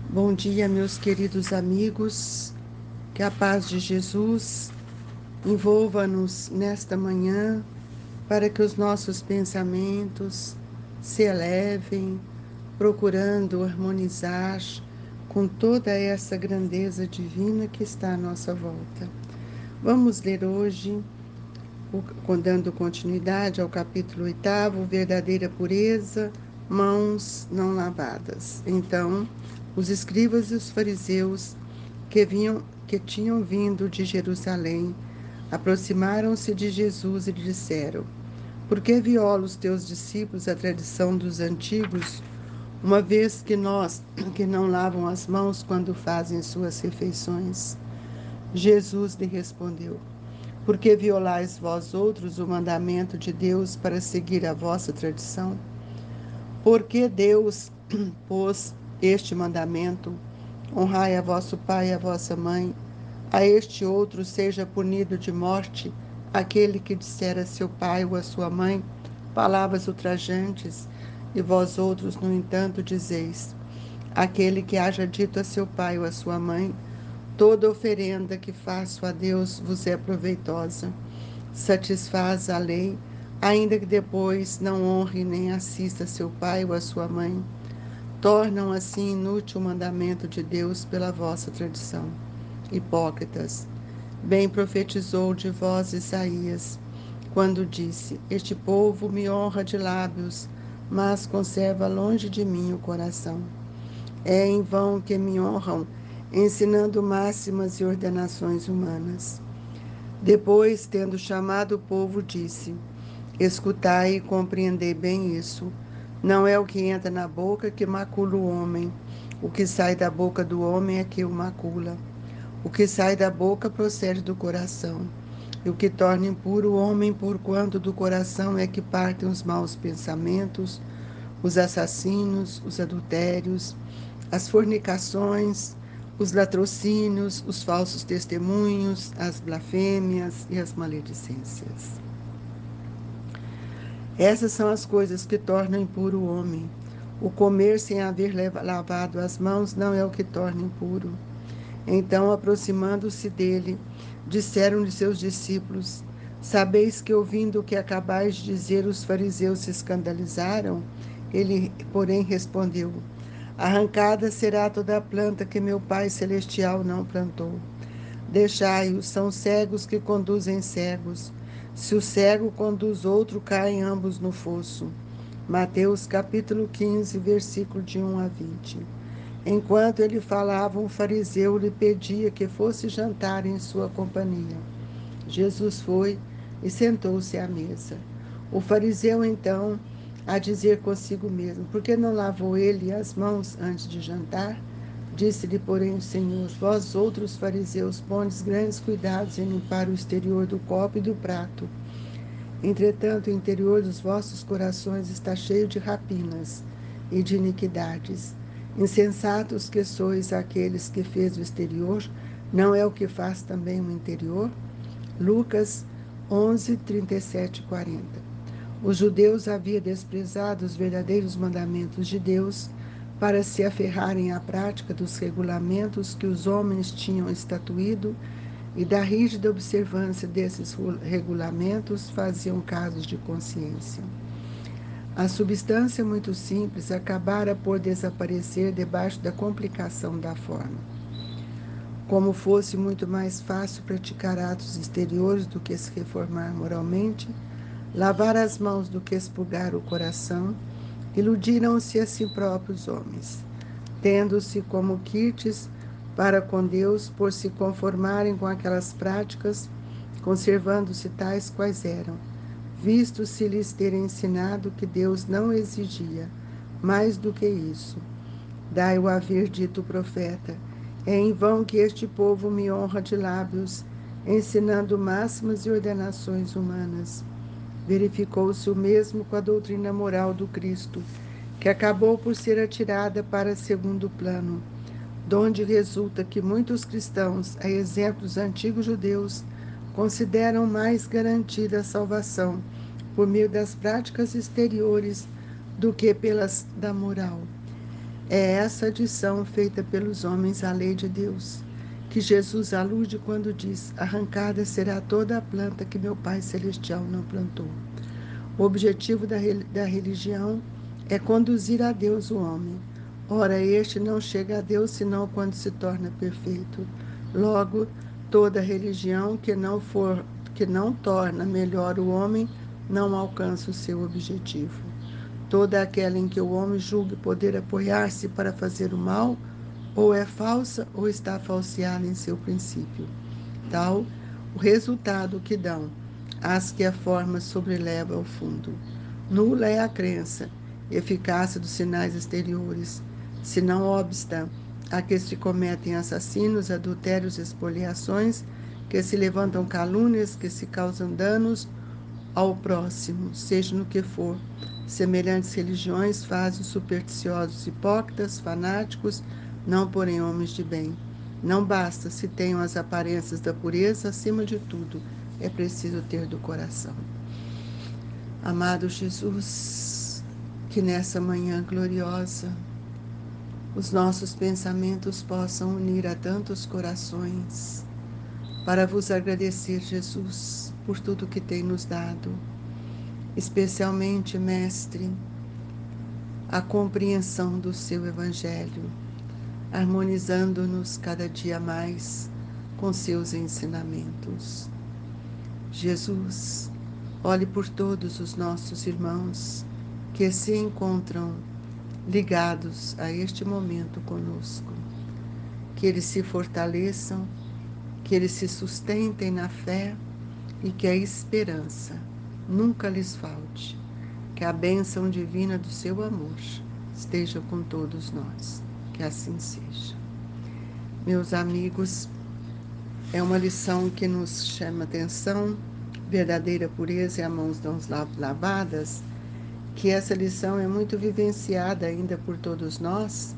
Bom dia, meus queridos amigos. Que a paz de Jesus envolva-nos nesta manhã, para que os nossos pensamentos se elevem, procurando harmonizar com toda essa grandeza divina que está à nossa volta. Vamos ler hoje, dando continuidade ao capítulo 8, verdadeira pureza, mãos não lavadas. Então, os escribas e os fariseus que tinham vindo de Jerusalém aproximaram-se de Jesus e lhe disseram: Por que viola os teus discípulos a tradição dos antigos, uma vez que nós que não lavam as mãos quando fazem suas refeições? Jesus lhe respondeu: Por que violais vós outros o mandamento de Deus para seguir a vossa tradição? Porque Deus pôs este mandamento: honrai a vosso pai e a vossa mãe. A este outro seja punido de morte aquele que disser a seu pai ou a sua mãe palavras ultrajantes, e vós outros, no entanto, dizeis: aquele que haja dito a seu pai ou a sua mãe, toda oferenda que faço a Deus vos é proveitosa. Satisfaz a lei, ainda que depois não honre nem assista a seu pai ou a sua mãe. Tornam assim inútil o mandamento de Deus pela vossa tradição. Hipócritas, bem profetizou de vós Isaías, quando disse: Este povo me honra de lábios, mas conserva longe de mim o coração. É em vão que me honram, ensinando máximas e ordenações humanas. Depois, tendo chamado o povo, disse: Escutai e compreendei bem isso. Não é o que entra na boca que macula o homem. O que sai da boca do homem é que o macula. O que sai da boca procede do coração. E o que torna impuro o homem, porquanto do coração é que partem os maus pensamentos, os assassinos, os adultérios, as fornicações, os latrocínios, os falsos testemunhos, as blasfêmias e as maledicências. Essas são as coisas que tornam impuro o homem. O comer sem haver lavado as mãos não é o que torna impuro. Então, aproximando-se dele, disseram-lhe seus discípulos: Sabeis que, ouvindo o que acabais de dizer, os fariseus se escandalizaram? Ele, porém, respondeu: Arrancada será toda a planta que meu Pai Celestial não plantou. Deixai-os, são cegos que conduzem cegos. Se o cego conduz outro, caem ambos no fosso. Mateus capítulo 15, versículo de 1 a 20. Enquanto ele falava, um fariseu lhe pedia que fosse jantar em sua companhia. Jesus foi e sentou-se à mesa. O fariseu, então, a dizer consigo mesmo: Por que não lavou ele as mãos antes de jantar? Disse-lhe, porém, o Senhor: Vós outros fariseus pondes grandes cuidados em limpar o exterior do copo e do prato. Entretanto, o interior dos vossos corações está cheio de rapinas e de iniquidades. Insensatos que sois aqueles que fez o exterior, não é o que faz também o interior? Lucas 11, 37 e 40. Os judeus haviam desprezado os verdadeiros mandamentos de Deus para se aferrarem à prática dos regulamentos que os homens tinham estatuído, e da rígida observância desses regulamentos faziam casos de consciência. A substância muito simples acabara por desaparecer debaixo da complicação da forma. Como fosse muito mais fácil praticar atos exteriores do que se reformar moralmente, lavar as mãos do que expurgar o coração, iludiram-se a si próprios homens, tendo-se como quites para com Deus por se conformarem com aquelas práticas, conservando-se tais quais eram, visto se lhes ter ensinado que Deus não exigia mais do que isso. Dai-o haver dito o profeta: é em vão que este povo me honra de lábios, ensinando máximas e ordenações humanas. Verificou-se o mesmo com a doutrina moral do Cristo, que acabou por ser atirada para segundo plano, donde resulta que muitos cristãos, a exemplo dos antigos judeus, consideram mais garantida a salvação por meio das práticas exteriores do que pelas da moral. É essa adição feita pelos homens à lei de Deus, que Jesus alude quando diz: arrancada será toda a planta que meu Pai Celestial não plantou. O objetivo da religião é conduzir a Deus o homem. Ora, este não chega a Deus senão quando se torna perfeito. Logo, toda religião que não torna melhor o homem não alcança o seu objetivo. Toda aquela em que o homem julgue poder apoiar-se para fazer o mal, ou é falsa ou está falseada em seu princípio. Tal o resultado que dão as que a forma sobreleva ao fundo. Nula é a crença, eficácia dos sinais exteriores, se não obsta a que se cometem assassinos, adultérios, expoliações, que se levantam calúnias, que se causam danos ao próximo, seja no que for. Semelhantes religiões fazem supersticiosos hipócritas, fanáticos, não porém homens de bem. Não basta se tenham as aparências da pureza, acima de tudo, é preciso ter do coração. Amado Jesus, que nessa manhã gloriosa os nossos pensamentos possam unir a tantos corações para vos agradecer, Jesus, por tudo que tem nos dado. Especialmente, Mestre, a compreensão do seu Evangelho, harmonizando-nos cada dia mais com seus ensinamentos. Jesus, olhe por todos os nossos irmãos que se encontram ligados a este momento conosco, que eles se fortaleçam, que eles se sustentem na fé e que a esperança nunca lhes falte. Que a bênção divina do seu amor esteja com todos nós. Que assim seja. Meus amigos, é uma lição que nos chama atenção, verdadeira pureza e a mãos não lavadas, que essa lição é muito vivenciada ainda por todos nós,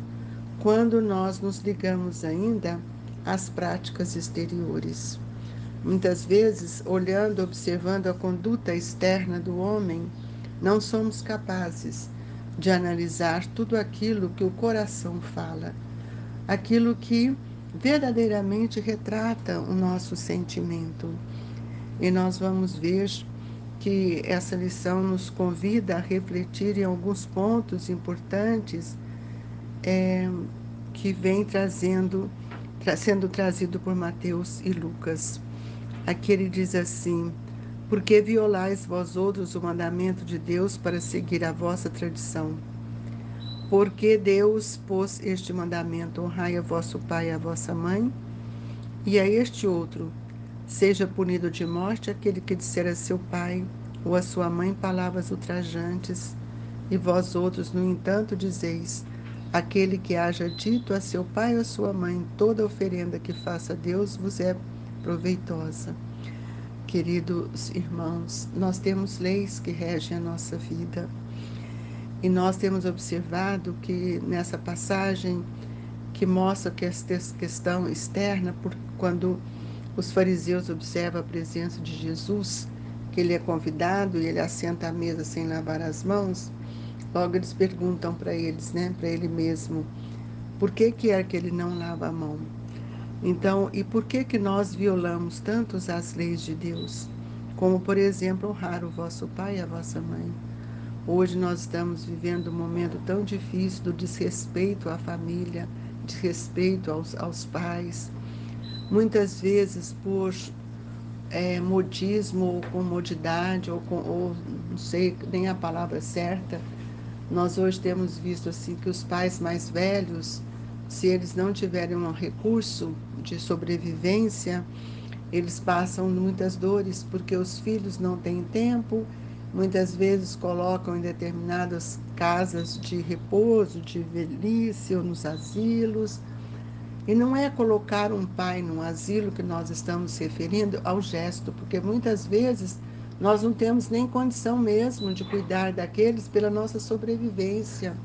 quando nós nos ligamos ainda às práticas exteriores. Muitas vezes, olhando, observando a conduta externa do homem, não somos capazes de analisar tudo aquilo que o coração fala, aquilo que verdadeiramente retrata o nosso sentimento. E nós vamos ver que essa lição nos convida a refletir em alguns pontos importantes que vem sendo trazido por Mateus e Lucas. Aqui ele diz assim: por que violais vós outros o mandamento de Deus para seguir a vossa tradição? Porque Deus pôs este mandamento: honrai a vosso pai e a vossa mãe, e a este outro: seja punido de morte aquele que disser a seu pai ou a sua mãe palavras ultrajantes. E vós outros, no entanto, dizeis: aquele que haja dito a seu pai ou a sua mãe, toda oferenda que faça a Deus vos é proveitosa. Queridos irmãos, nós temos leis que regem a nossa vida. E nós temos observado que nessa passagem que mostra que esta questão externa, quando os fariseus observam a presença de Jesus, que ele é convidado e ele assenta à mesa sem lavar as mãos, logo eles perguntam para eles, para ele mesmo, por que é que ele não lava a mão? Então, e por que nós violamos tantos as leis de Deus? Como, por exemplo, honrar o vosso pai e a vossa mãe. Hoje nós estamos vivendo um momento tão difícil do desrespeito à família, desrespeito aos pais. Muitas vezes por modismo ou comodidade, ou não sei nem a palavra certa, nós hoje temos visto assim que os pais mais velhos, se eles não tiverem um recurso de sobrevivência, eles passam muitas dores porque os filhos não têm tempo, muitas vezes colocam em determinadas casas de repouso, de velhice ou nos asilos. E não é colocar um pai num asilo que nós estamos se referindo ao gesto, porque muitas vezes nós não temos nem condição mesmo de cuidar daqueles pela nossa sobrevivência.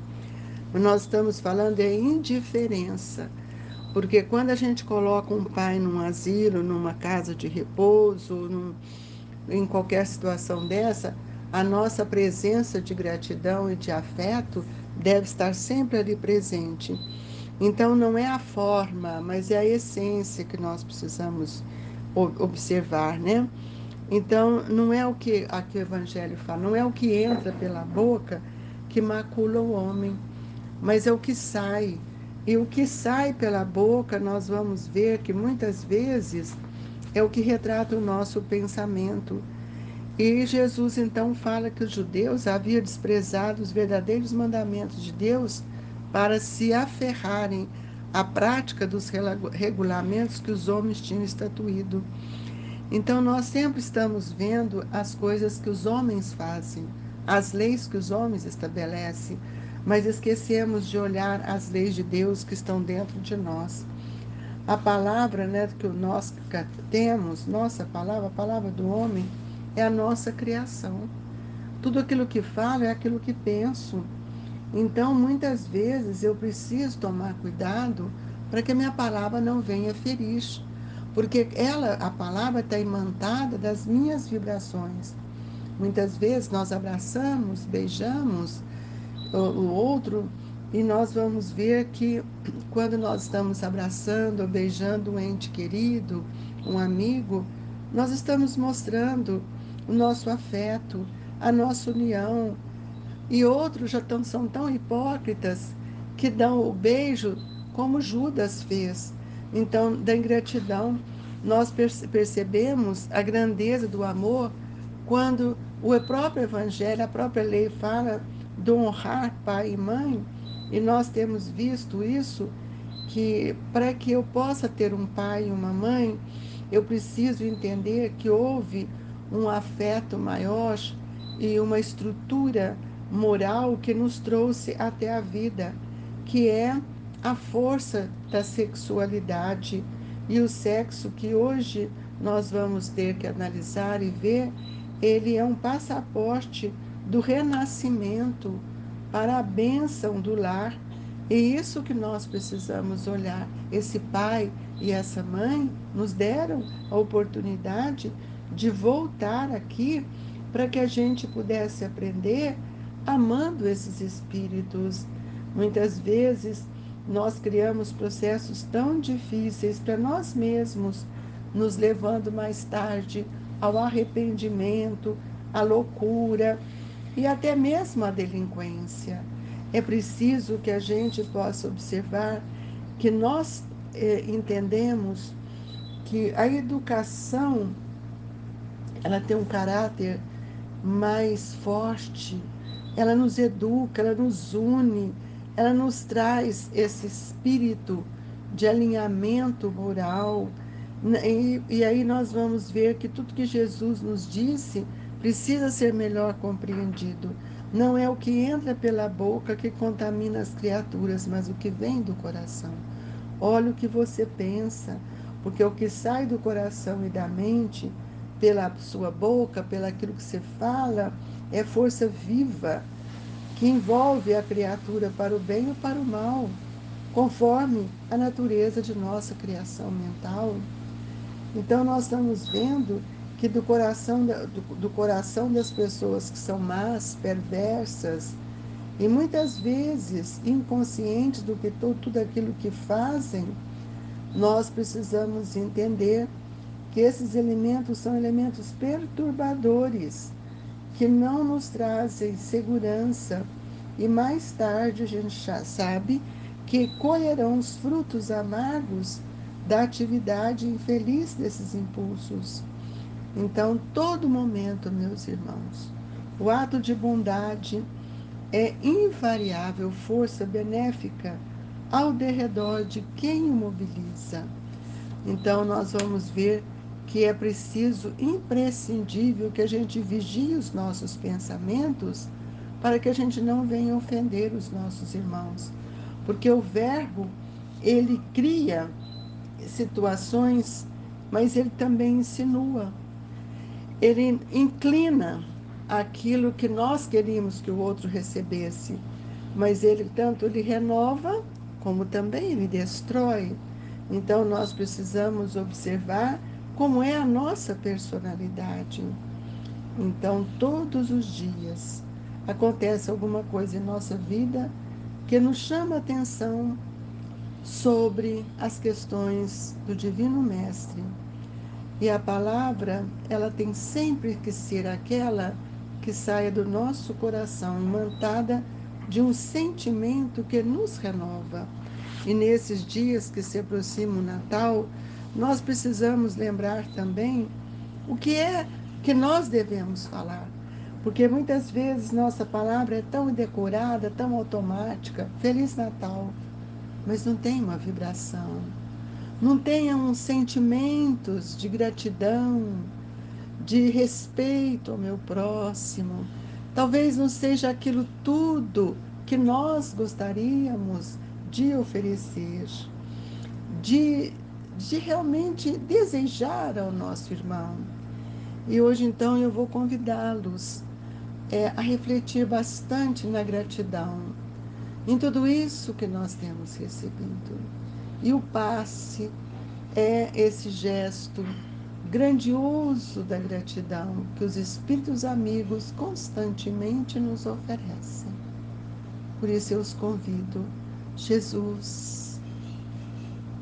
O que nós estamos falando é indiferença. Porque quando a gente coloca um pai num asilo, numa casa de repouso, em qualquer situação dessa, A nossa presença de gratidão e de afeto deve estar sempre ali presente. Então, não é a forma, mas é a essência que nós precisamos observar, né? Então, não é o que aqui o Evangelho fala, não é o que entra pela boca que macula o homem, mas é o que sai. E o que sai pela boca, nós vamos ver que muitas vezes é o que retrata o nosso pensamento. E Jesus então fala que os judeus haviam desprezado os verdadeiros mandamentos de Deus para se aferrarem à prática dos regulamentos que os homens tinham estatuído. Então nós sempre estamos vendo as coisas que os homens fazem, as leis que os homens estabelecem, mas esquecemos de olhar as leis de Deus que estão dentro de nós. A palavra, né, que nós temos, nossa palavra, a palavra do homem, é a nossa criação. Tudo aquilo que falo é aquilo que penso. Então, muitas vezes eu preciso tomar cuidado para que a minha palavra não venha ferir, porque a palavra está imantada das minhas vibrações. Muitas vezes nós abraçamos, beijamos o outro e nós vamos ver que quando nós estamos abraçando ou beijando um ente querido, um amigo, nós estamos mostrando o nosso afeto, a nossa união, e outros são tão hipócritas que dão o beijo como Judas fez. Então, da ingratidão, nós percebemos a grandeza do amor quando o próprio Evangelho, a própria lei fala de honrar pai e mãe, e nós temos visto isso, que para que eu possa ter um pai e uma mãe, eu preciso entender que houve um afeto maior e uma estrutura moral que nos trouxe até a vida, que é a força da sexualidade e o sexo que hoje nós vamos ter que analisar e ver, ele é um passaporte do renascimento para a bênção do lar. E isso que nós precisamos olhar. Esse pai e essa mãe nos deram a oportunidade de voltar aqui para que a gente pudesse aprender amando esses espíritos. Muitas vezes nós criamos processos tão difíceis para nós mesmos, nos levando mais tarde ao arrependimento, à loucura e até mesmo à delinquência. É preciso que a gente possa observar que nós entendemos que a educação ela tem um caráter mais forte, ela nos educa, ela nos une, ela nos traz esse espírito de alinhamento moral. E aí nós vamos ver que tudo que Jesus nos disse precisa ser melhor compreendido. Não é o que entra pela boca que contamina as criaturas, mas o que vem do coração. Olha o que você pensa, porque o que sai do coração e da mente, pela sua boca, pelo aquilo que você fala, é força viva que envolve a criatura para o bem ou para o mal, conforme a natureza de nossa criação mental. Então, nós estamos vendo que do coração das pessoas que são más, perversas, e muitas vezes inconscientes do que tudo aquilo que fazem, nós precisamos entender que esses elementos são elementos perturbadores, que não nos trazem segurança, e mais tarde a gente já sabe que colherão os frutos amargos da atividade infeliz desses impulsos. Então, todo momento, meus irmãos, o ato de bondade é invariável força benéfica ao derredor de quem o mobiliza. Então, nós vamos ver que é preciso, imprescindível, que a gente vigie os nossos pensamentos para que a gente não venha ofender os nossos irmãos. Porque o verbo, ele cria situações, mas ele também insinua. Ele inclina aquilo que nós queríamos que o outro recebesse, mas ele tanto ele renova, como também ele destrói. Então nós precisamos observar como é a nossa personalidade. Então, todos os dias acontece alguma coisa em nossa vida que nos chama a atenção sobre as questões do Divino Mestre. E a palavra, ela tem sempre que ser aquela que saia do nosso coração, imantada de um sentimento que nos renova. E nesses dias que se aproxima o Natal, nós precisamos lembrar também o que é que nós devemos falar. Porque muitas vezes nossa palavra é tão decorada, tão automática, Feliz Natal, mas não tem uma vibração, não tem uns sentimentos de gratidão, de respeito ao meu próximo. Talvez não seja aquilo tudo que nós gostaríamos de oferecer, de, de realmente desejar ao nosso irmão. E hoje, então, eu vou convidá-los a refletir bastante na gratidão, em tudo isso que nós temos recebido. E o passe é esse gesto grandioso da gratidão que os espíritos amigos constantemente nos oferecem. Por isso eu os convido, Jesus,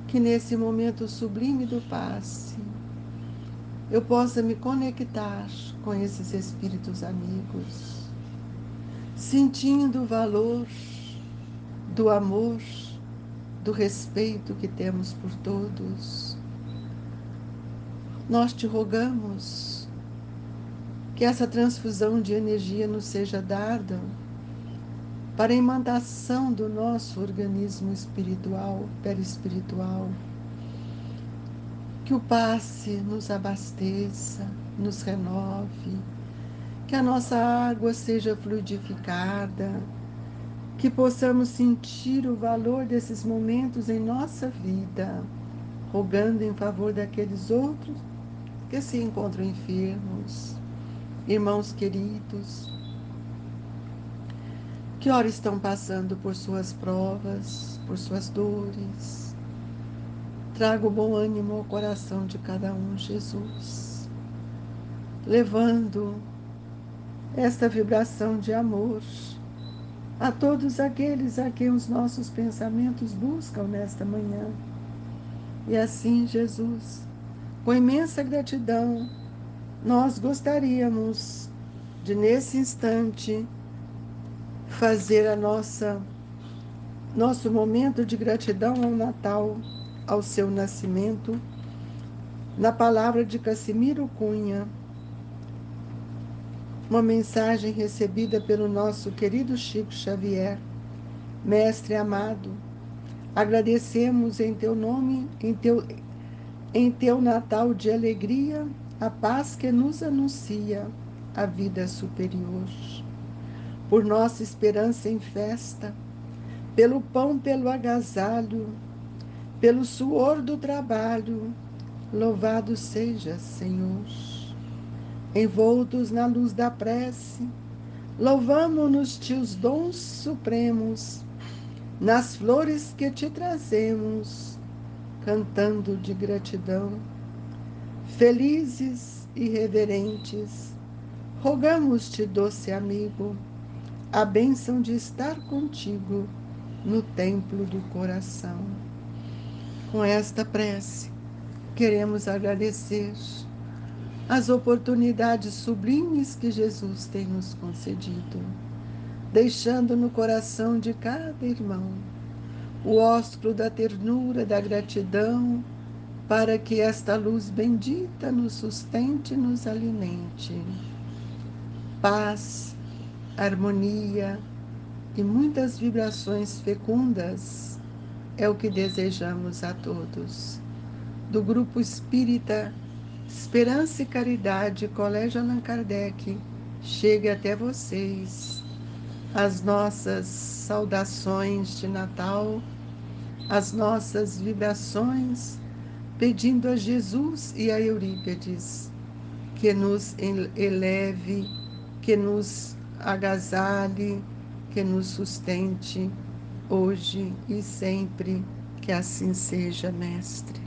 que nesse momento sublime do passe eu possa me conectar com esses espíritos amigos, sentindo o valor do amor, do respeito que temos por todos. Nós te rogamos que essa transfusão de energia nos seja dada para a imantação do nosso organismo espiritual, perispiritual, que o passe nos abasteça, nos renove, que a nossa água seja fluidificada, que possamos sentir o valor desses momentos em nossa vida, rogando em favor daqueles outros que se encontram enfermos, irmãos queridos, que ora estão passando por suas provas, por suas dores. Traga o bom ânimo ao coração de cada um, Jesus, levando esta vibração de amor a todos aqueles a quem os nossos pensamentos buscam nesta manhã. E assim, Jesus, com imensa gratidão, nós gostaríamos de, nesse instante, fazer nosso momento de gratidão ao Natal, ao seu nascimento, na palavra de Cassimiro Cunha, uma mensagem recebida pelo nosso querido Chico Xavier. Mestre amado, agradecemos em teu nome, em teu Natal de alegria, a paz que nos anuncia a vida superior. Por nossa esperança em festa, pelo pão, pelo agasalho, pelo suor do trabalho, louvado seja, Senhor. Envoltos na luz da prece, louvamo-nos teus dons supremos, nas flores que te trazemos, cantando de gratidão. Felizes e reverentes, rogamos-te, doce amigo, a bênção de estar contigo no templo do coração. Com esta prece, queremos agradecer as oportunidades sublimes que Jesus tem nos concedido, deixando no coração de cada irmão o ósculo da ternura, da gratidão, para que esta luz bendita nos sustente e nos alimente. Paz, harmonia e muitas vibrações fecundas é o que desejamos a todos. Do Grupo Espírita Esperança e Caridade, Colégio Allan Kardec, chegue até vocês as nossas saudações de Natal, as nossas vibrações, pedindo a Jesus e a Eurípedes que nos eleve, que nos agasalhe, que nos sustente hoje e sempre, que assim seja, Mestre.